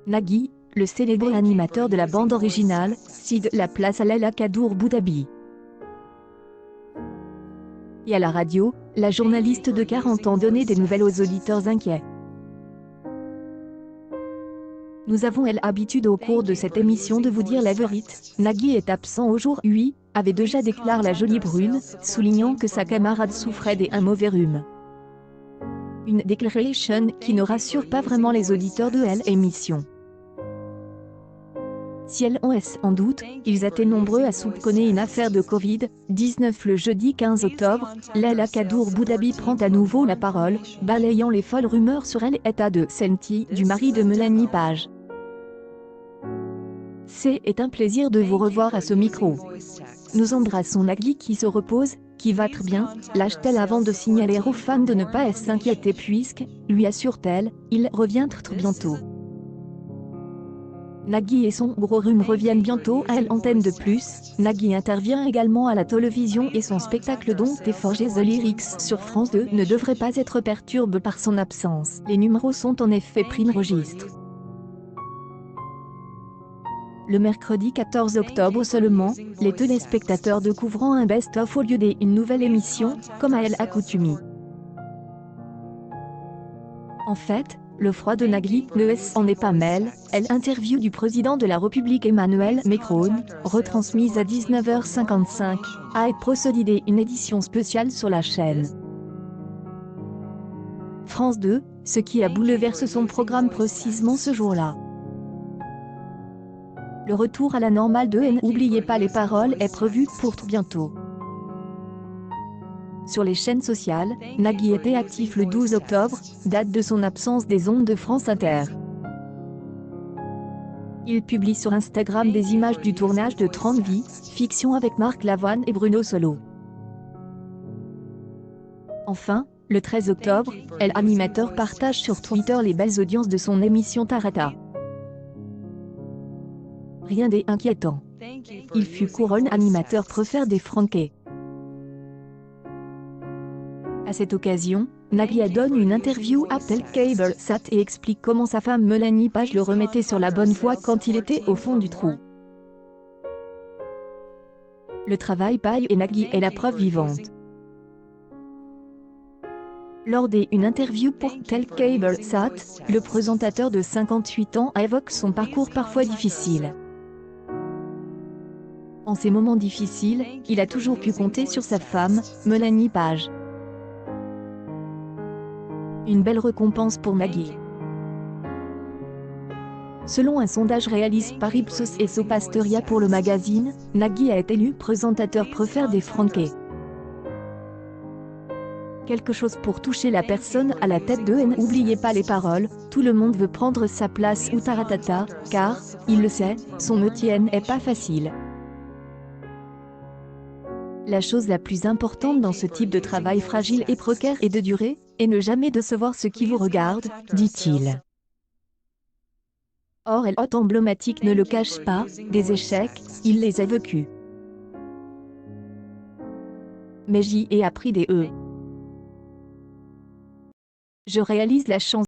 Nagui, le célèbre animateur de la bande originale, cède la place à Laila Kadour Boudabi. Et à la radio, la journaliste de 40 ans donnait des nouvelles aux auditeurs inquiets. Nous avons l'habitude au cours de cette émission de vous dire la vérité. Nagui est absent aujourd'hui, avait déjà déclaré la jolie brune, soulignant que sa camarade souffrait d'un mauvais rhume. Une déclaration qui ne rassure pas vraiment les auditeurs de l'émission. Si elles ont en doute, ils étaient nombreux à soupçonner une affaire de Covid-19 le jeudi 15 octobre. Laila Kadour Boudabi prend à nouveau la parole, balayant les folles rumeurs sur l'état de santé du mari de Mélanie Page. C'est un plaisir de vous revoir à ce micro. Nous embrassons Nagui qui se repose, qui va très bien, lâche-t-elle avant de signaler aux fans de ne pas s'inquiéter puisque, lui assure-t-elle, il revient très bientôt. Nagui et son gros rhume reviennent bientôt à l'antenne de plus. Nagui intervient également à la télévision et son spectacle dont est forgé The Lyrics sur France 2 ne devrait pas être perturbé par son absence. Les numéros sont en effet pris de registre. Le mercredi 14 octobre seulement, les téléspectateurs découvrant un best-of au lieu d'une nouvelle émission, comme à l'accoutumée. En fait, le froid de Nagui ne en est pas mêle. L'interview du président de la République Emmanuel Macron, retransmise à 19h55, a procédé une édition spéciale sur la chaîne France 2, ce qui a bouleversé son programme précisément ce jour-là. Le retour à la normale de N'oubliez pas les paroles est prévu pour tout bientôt. Sur les chaînes sociales, Nagui était actif le 12 octobre, date de son absence des ondes de France Inter. Il publie sur Instagram des images du tournage de 30 vies, fiction avec Marc Lavoine et Bruno Solo. Enfin, le 13 octobre, l'animateur partage sur Twitter les belles audiences de son émission Tarata. Rien d'inquiétant. Il fut couronne animateur préféré des Franquets. À cette occasion, Nagui donne une interview à CableSat et explique comment sa femme Mélanie Page le remettait sur la bonne voie quand il était au fond du trou. Le travail paye et Nagui est la preuve vivante. Lors d'une interview pour CableSat, le présentateur de 58 ans évoque son parcours parfois difficile. En ces moments difficiles, il a toujours pu compter sur sa femme, Mélanie Page. Une belle récompense pour Nagui. Selon un sondage réalisé par Ipsos et Sopasteria pour le magazine, Nagui a été élu présentateur préféré des Franquets. Quelque chose pour toucher la personne à la tête de N'oubliez pas les paroles, tout le monde veut prendre sa place ou taratata, car, il le sait, son métier n'est pas facile. La chose la plus importante dans ce type de travail fragile et précaire est de durer, et ne jamais décevoir ceux qui vous regardent, dit-il. Or l'hôte emblématique ne le cache pas, des échecs, il les a vécus. Mais j'y ai appris des Je réalise la chanson.